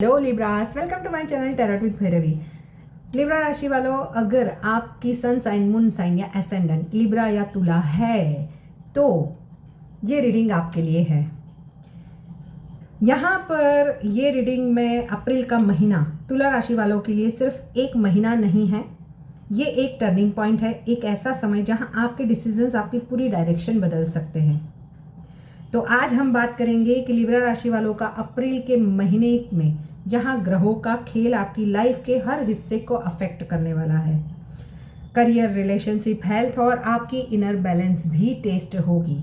Hello Libras, welcome to my channel tarot with Bhairavi. Libra राशि वालों, अगर आपकी सन साइन, मून साइन या एसेंडेंट लिब्रा या तुला है तो ये रीडिंग आपके लिए है। यहाँ पर ये रीडिंग में अप्रैल का महीना तुला राशि वालों के लिए सिर्फ एक महीना नहीं है, ये एक टर्निंग पॉइंट है, एक ऐसा समय जहाँ आपके डिसीजंस आपकी पूरी डायरेक्शन बदल सकते हैं। तो आज हम बात करेंगे कि लिब्रा राशि वालों का अप्रैल के महीने में जहां ग्रहों का खेल आपकी लाइफ के हर हिस्से को अफेक्ट करने वाला है। करियर, रिलेशनशिप, हेल्थ और आपकी इनर बैलेंस भी टेस्ट होगी।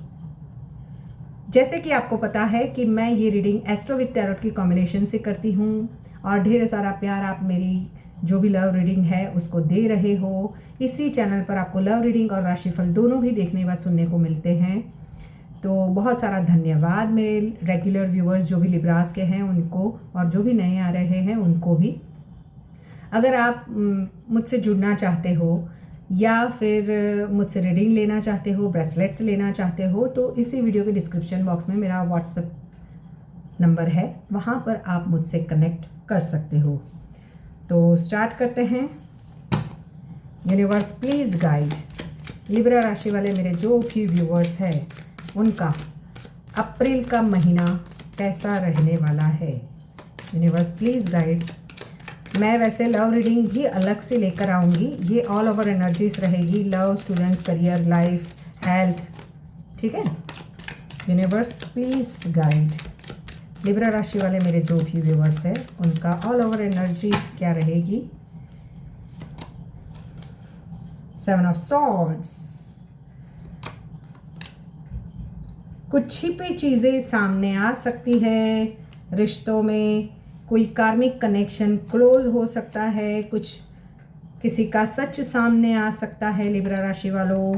जैसे कि आपको पता है कि मैं ये रीडिंग एस्ट्रो विद टैरोट की कॉम्बिनेशन से करती हूँ और ढेर सारा प्यार आप मेरी जो भी लव रीडिंग है उसको दे रहे हो। इसी चैनल पर आपको लव रीडिंग और राशिफल दोनों भी देखने व सुनने को मिलते हैं। तो बहुत सारा धन्यवाद मेरे रेगुलर व्यूअर्स जो भी लिब्रास के हैं उनको, और जो भी नए आ रहे हैं उनको भी। अगर आप मुझसे जुड़ना चाहते हो या फिर मुझसे रीडिंग लेना चाहते हो, ब्रेसलेट्स लेना चाहते हो, तो इसी वीडियो के डिस्क्रिप्शन बॉक्स में मेरा व्हाट्सएप नंबर है, वहाँ पर आप मुझसे कनेक्ट कर सकते हो। तो स्टार्ट करते हैं। यूनिवर्स प्लीज़ गाइड लिब्रा राशि वाले मेरे जो भी व्यूअर्स हैं उनका अप्रैल का महीना कैसा रहने वाला है। Universe please guide. मैं वैसे लव रीडिंग भी अलग से लेकर आऊँगी, ये ऑल ओवर एनर्जीज रहेगी, love, students, career, life, health, ठीक है। यूनिवर्स प्लीज़ गाइड लिब्रा राशि वाले मेरे जो भी व्यूअर्स हैं उनका ऑल ओवर एनर्जीज क्या रहेगी। 7 ऑफ सॉर्ड्स। कुछ छिपी चीज़ें सामने आ सकती है। रिश्तों में कोई कार्मिक कनेक्शन क्लोज हो सकता है, कुछ किसी का सच सामने आ सकता है। लिब्रा राशि वालों,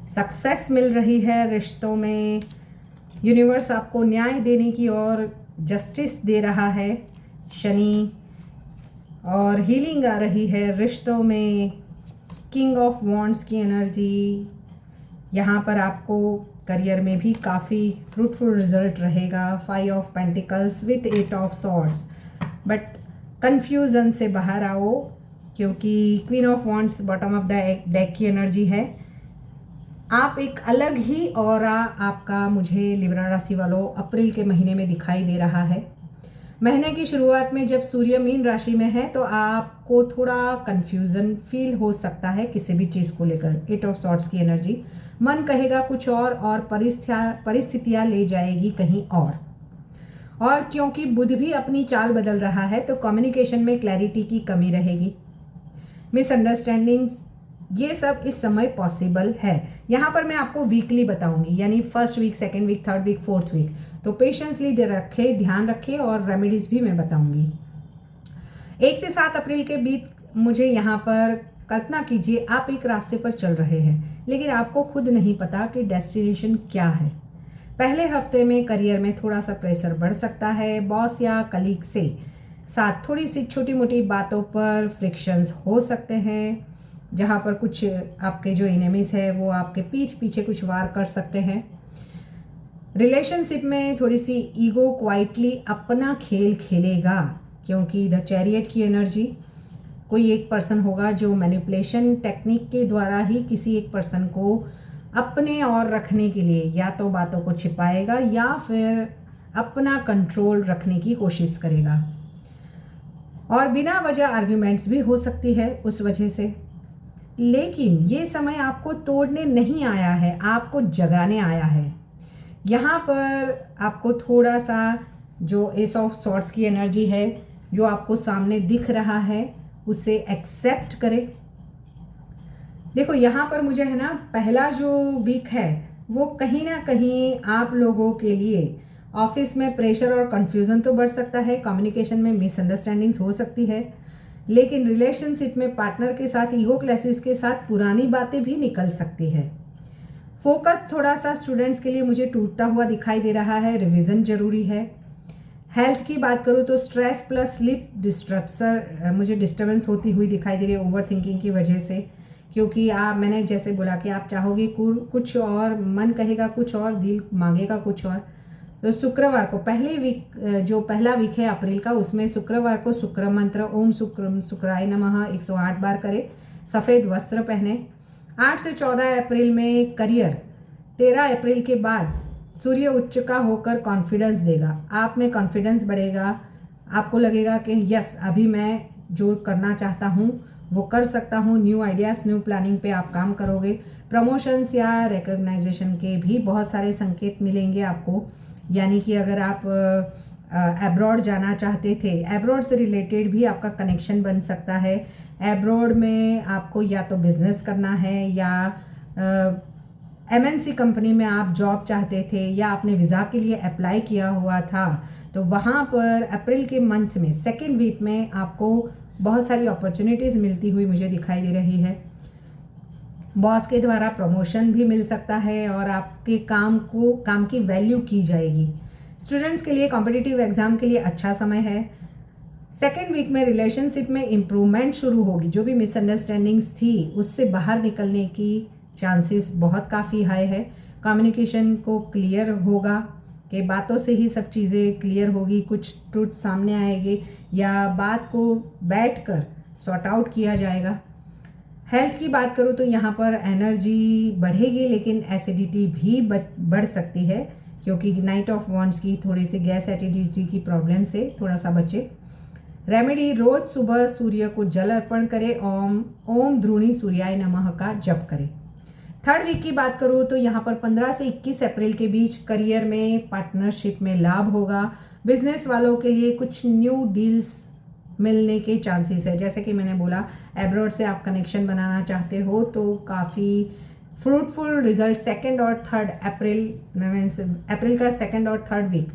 सक्सेस मिल रही है रिश्तों में। यूनिवर्स आपको न्याय देने की और जस्टिस दे रहा है। शनि और हीलिंग आ रही है रिश्तों में। किंग ऑफ वॉन्ड्स की एनर्जी यहाँ पर आपको करियर में भी काफ़ी फ्रूटफुल रिजल्ट रहेगा। 5 of pentacles with 8 of swords. But confusion से बाहर आओ, क्योंकि queen of wands bottom of the deck की एनर्जी है। आप एक अलग ही ऑरा आपका मुझे लिब्रा राशि वालों अप्रैल के महीने में दिखाई दे रहा है। महीने की शुरुआत में जब सूर्य मीन राशि में है तो आपको थोड़ा कन्फ्यूज़न फील हो सकता है किसी भी चीज़ को लेकर। 8 ऑफ सॉर्ड्स की एनर्जी, मन कहेगा कुछ और परिस्थितियाँ ले जाएगी कहीं और क्योंकि बुध भी अपनी चाल बदल रहा है तो कम्युनिकेशन में क्लैरिटी की कमी रहेगी। मिसअंडरस्टैंडिंग्स, ये सब इस समय पॉसिबल है। यहाँ पर मैं आपको वीकली बताऊंगी, यानी first week, second week, third week, fourth week. तो पेशेंसली रखे, ध्यान रखें, और रेमेडीज भी मैं बताऊंगी। 1 से 7 अप्रैल के बीच मुझे यहाँ पर कल्पना कीजिए आप एक रास्ते पर चल रहे हैं, लेकिन आपको खुद नहीं पता कि डेस्टिनेशन क्या है। पहले हफ्ते में करियर में थोड़ा सा प्रेशर बढ़ सकता है। बॉस या कलीग से साथ थोड़ी सी छोटी मोटी बातों पर फ्रिक्शंस हो सकते हैं, जहाँ पर कुछ आपके जो एनिमीज है वो आपके पीठ पीछे कुछ वार कर सकते हैं। रिलेशनशिप में थोड़ी सी ईगो क्वाइटली अपना खेल खेलेगा, क्योंकि द चैरियट की एनर्जी, कोई एक पर्सन होगा जो मैनिपुलेशन टेक्निक के द्वारा ही किसी एक पर्सन को अपने और रखने के लिए या तो बातों को छिपाएगा या फिर अपना कंट्रोल रखने की कोशिश करेगा। और बिना वजह आर्ग्यूमेंट्स भी हो सकती है उस वजह से। लेकिन ये समय आपको तोड़ने नहीं आया है, आपको जगाने आया है। यहाँ पर आपको थोड़ा सा जो एस ऑफ सॉर्ड्स की एनर्जी है जो आपको सामने दिख रहा है उसे एक्सेप्ट करें। देखो यहाँ पर मुझे है ना, पहला जो वीक है वो कहीं ना कहीं आप लोगों के लिए ऑफिस में प्रेशर और कंफ्यूजन तो बढ़ सकता है, कम्युनिकेशन में मिसअंडरस्टैंडिंग्स हो सकती है, लेकिन रिलेशनशिप में पार्टनर के साथ ईगो क्लैशेस के साथ पुरानी बातें भी निकल सकती है। फोकस थोड़ा सा स्टूडेंट्स के लिए मुझे टूटता हुआ दिखाई दे रहा है, रिवीजन जरूरी है। हेल्थ की बात करूँ तो स्ट्रेस प्लस स्लीप मुझे डिस्टर्बेंस होती हुई दिखाई दे रही है ओवर थिंकिंग की वजह से, क्योंकि मैंने जैसे बोला कि आप चाहोगे कुछ और, मन कहेगा कुछ और, दिल मांगेगा कुछ और। तो शुक्रवार को पहले वीक, जो पहला वीक है अप्रैल का, उसमें शुक्रवार को शुक्र मंत्र ओम शुक्राय नमः 108 बार करें। सफ़ेद वस्त्र पहने। 8 से 14 अप्रैल में करियर। 13 अप्रैल के बाद सूर्य उच्च का होकर कॉन्फिडेंस देगा, आप में कॉन्फिडेंस बढ़ेगा, आपको लगेगा कि यस अभी मैं जो करना चाहता हूँ वो कर सकता हूँ। न्यू आइडियाज़, न्यू प्लानिंग पे आप काम करोगे। प्रमोशंस या रिकॉग्नाइजेशन के भी बहुत सारे संकेत मिलेंगे आपको। यानी कि अगर आप एब्रॉड जाना चाहते थे, एब्रॉड से रिलेटेड भी आपका कनेक्शन बन सकता है। एब्रॉड में आपको या तो बिजनेस करना है या MNC कंपनी में आप जॉब चाहते थे या आपने वीज़ा के लिए अप्लाई किया हुआ था, तो वहाँ पर अप्रैल के मंथ में सेकेंड वीक में आपको बहुत सारी अपॉर्चुनिटीज़ मिलती हुई मुझे दिखाई दे रही है। बॉस के द्वारा प्रमोशन भी मिल सकता है और आपके काम की वैल्यू की जाएगी। स्टूडेंट्स के लिए कॉम्पिटिटिव एग्ज़ाम के लिए अच्छा समय है। सेकेंड वीक में रिलेशनशिप में इम्प्रूवमेंट शुरू होगी। जो भी मिसअंडरस्टैंडिंग्स थी उससे बाहर निकलने की चांसेस बहुत काफ़ी हाई है। कम्युनिकेशन को क्लियर होगा कि बातों से ही सब चीज़ें क्लियर होगी, कुछ ट्रूथ सामने आएंगे या बात को बैठकर सॉर्ट आउट किया जाएगा। हेल्थ की बात करूँ तो यहाँ पर एनर्जी बढ़ेगी, लेकिन एसिडिटी भी बढ़ सकती है, क्योंकि नाइट ऑफ वॉन्ड्स की थोड़ी सी गैस एसिडिटी की प्रॉब्लम से थोड़ा सा बचे। रेमेडी, रोज सुबह सूर्य को जल अर्पण करें। ओम ध्रुणी सूर्याय नमः का जप करें। थर्ड वीक की बात करूँ तो यहाँ पर 15 से 21 अप्रैल के बीच करियर में, पार्टनरशिप में लाभ होगा। बिजनेस वालों के लिए कुछ न्यू डील्स मिलने के चांसेस है। जैसे कि मैंने बोला, एब्रॉड से आप कनेक्शन बनाना चाहते हो तो काफ़ी फ्रूटफुल रिजल्ट सेकेंड और थर्ड अप्रैल का सेकेंड और थर्ड वीक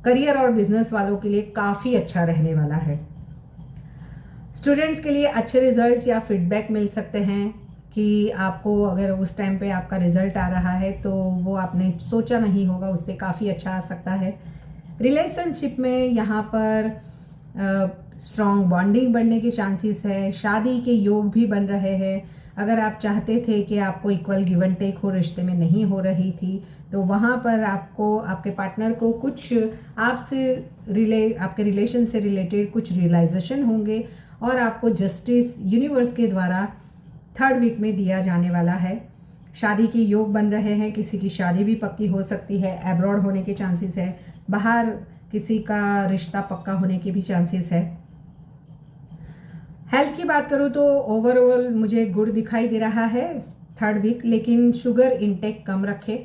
करियर और बिजनेस वालों के लिए काफ़ी अच्छा रहने वाला है। स्टूडेंट्स के लिए अच्छे रिजल्ट या फीडबैक मिल सकते हैं कि आपको अगर उस टाइम पे आपका रिजल्ट आ रहा है तो वो आपने सोचा नहीं होगा, उससे काफ़ी अच्छा आ सकता है। रिलेशनशिप में यहाँ पर स्ट्रॉन्ग बॉन्डिंग बढ़ने के चांसेस है। शादी के योग भी बन रहे हैं। अगर आप चाहते थे कि आपको इक्वल गिव एंड टेक हो, रिश्ते में नहीं हो रही थी, तो वहाँ पर आपको आपके पार्टनर को कुछ आपके रिलेशन से रिलेटेड कुछ रियलाइजेशन होंगे और आपको जस्टिस यूनिवर्स के द्वारा थर्ड वीक में दिया जाने वाला है। शादी के योग बन रहे हैं, किसी की शादी भी पक्की हो सकती है। एब्रॉड होने के चांसेस है। बाहर किसी का रिश्ता पक्का होने के भी चांसेस है। हेल्थ की बात करूँ तो ओवरऑल मुझे गुड दिखाई दे रहा है थर्ड वीक, लेकिन शुगर इनटेक कम रखें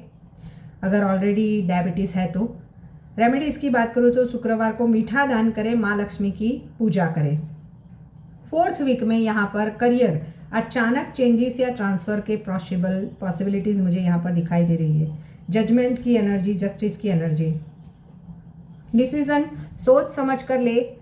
अगर ऑलरेडी डायबिटीज़ है तो। रेमेडीज़ की बात करूँ तो शुक्रवार को मीठा दान करें, माँ लक्ष्मी की पूजा करें। फोर्थ वीक में यहाँ पर करियर, अचानक चेंजेस या ट्रांसफ़र के पॉसिबिलिटीज़ मुझे यहाँ पर दिखाई दे रही है। जजमेंट की एनर्जी, जस्टिस की एनर्जी। डिसीज़न सोच समझ कर ले,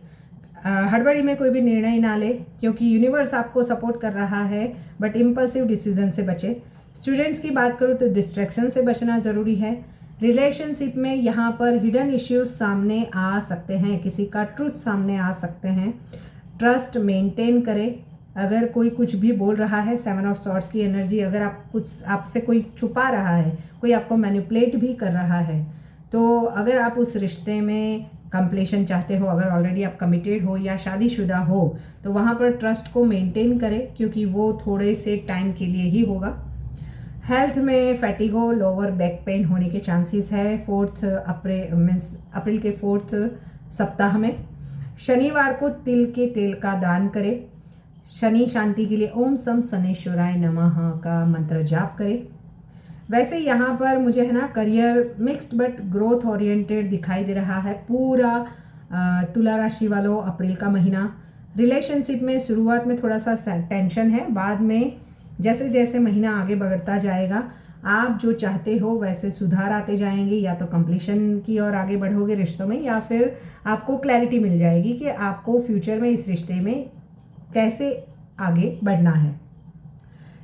हड़बड़ी में कोई भी निर्णय ना ले, क्योंकि यूनिवर्स आपको सपोर्ट कर रहा है, बट इम्पल्सिव डिसीजन से बचे। स्टूडेंट्स की बात करूँ तो डिस्ट्रैक्शन से बचना ज़रूरी है। रिलेशनशिप में यहाँ पर हिडन इश्यूज सामने आ सकते हैं, किसी का ट्रूथ सामने आ सकते हैं। ट्रस्ट मेंटेन करें। अगर कोई कुछ भी बोल रहा है, 7 ऑफ सॉर्ड्स की एनर्जी, अगर आपसे कोई छुपा रहा है, कोई आपको मैनिपुलेट भी कर रहा है, तो अगर आप उस रिश्ते में कंप्लीशन चाहते हो, अगर ऑलरेडी आप कमिटेड हो या शादीशुदा हो, तो वहाँ पर ट्रस्ट को मेंटेन करें, क्योंकि वो थोड़े से टाइम के लिए ही होगा। हेल्थ में फैटिगो, लोअर बैक पेन होने के चांसेस है अप्रैल के 4th सप्ताह में। शनिवार को तिल के तेल का दान करें। शनि शांति के लिए ओम सम शनेश्वराय नमः का मंत्र जाप करें। वैसे यहाँ पर मुझे है ना career mixed but growth oriented दिखाई दे रहा है पूरा तुला राशि वालों अप्रैल का महीना। रिलेशनशिप में शुरुआत में थोड़ा सा टेंशन है, बाद में जैसे जैसे महीना आगे बढ़ता जाएगा आप जो चाहते हो वैसे सुधार आते जाएंगे। या तो कंप्लीशन की ओर आगे बढ़ोगे रिश्तों में, या फिर आपको क्लैरिटी मिल जाएगी कि आपको फ्यूचर में इस रिश्ते में कैसे आगे बढ़ना है।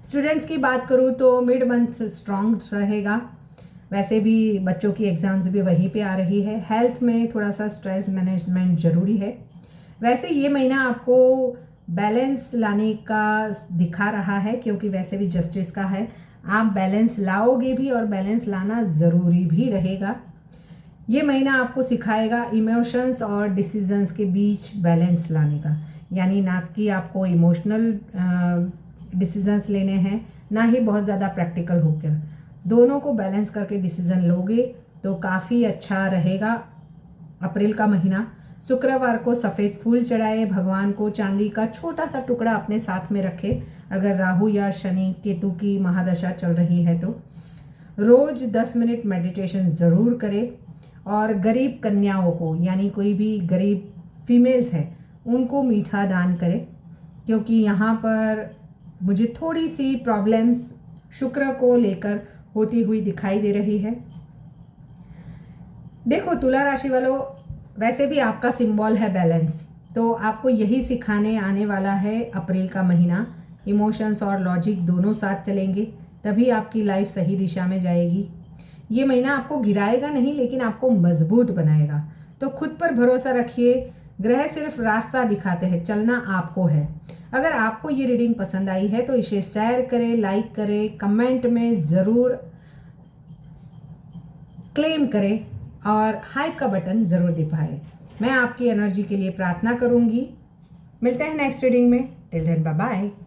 स्टूडेंट्स की बात करूँ तो मिड मंथ स्ट्रॉन्ग रहेगा। वैसे भी बच्चों की एग्ज़ाम्स भी वहीं पे आ रही है। हेल्थ में थोड़ा सा स्ट्रेस मैनेजमेंट ज़रूरी है। वैसे ये महीना आपको बैलेंस लाने का दिखा रहा है, क्योंकि वैसे भी जस्टिस का है। आप बैलेंस लाओगे भी और बैलेंस लाना ज़रूरी भी रहेगा। ये महीना आपको सिखाएगा इमोशंस और डिसीजंस के बीच बैलेंस लाने का, यानी ना कि आपको इमोशनल डिसीजंस लेने हैं, ना ही बहुत ज़्यादा प्रैक्टिकल होकर, दोनों को बैलेंस करके डिसीजन लोगे तो काफ़ी अच्छा रहेगा अप्रैल का महीना। शुक्रवार को सफ़ेद फूल चढ़ाए, भगवान को चांदी का छोटा सा टुकड़ा अपने साथ में रखे अगर राहु या शनि केतु की महादशा चल रही है तो। रोज़ 10 मिनट मेडिटेशन ज़रूर करें और गरीब कन्याओं को, यानी कोई भी गरीब फीमेल्स हैं, उनको मीठा दान करें, क्योंकि यहाँ पर मुझे थोड़ी सी प्रॉब्लम्स शुक्र को लेकर होती हुई दिखाई दे रही है। देखो तुला राशि वालों, वैसे भी आपका सिंबल है बैलेंस, तो आपको यही सिखाने आने वाला है अप्रैल का महीना। इमोशंस और लॉजिक दोनों साथ चलेंगे, तभी आपकी लाइफ सही दिशा में जाएगी। ये महीना आपको गिराएगा नहीं, लेकिन आपको मजबूत बनाएगा। तो खुद पर भरोसा रखिए, ग्रह सिर्फ रास्ता दिखाते हैं, चलना आपको है। अगर आपको ये रीडिंग पसंद आई है तो इसे शेयर करें, लाइक करें, कमेंट में ज़रूर क्लेम करें और हाइप का बटन ज़रूर दबाएं। मैं आपकी एनर्जी के लिए प्रार्थना करूंगी। मिलते हैं नेक्स्ट रीडिंग में। Till then bye bye.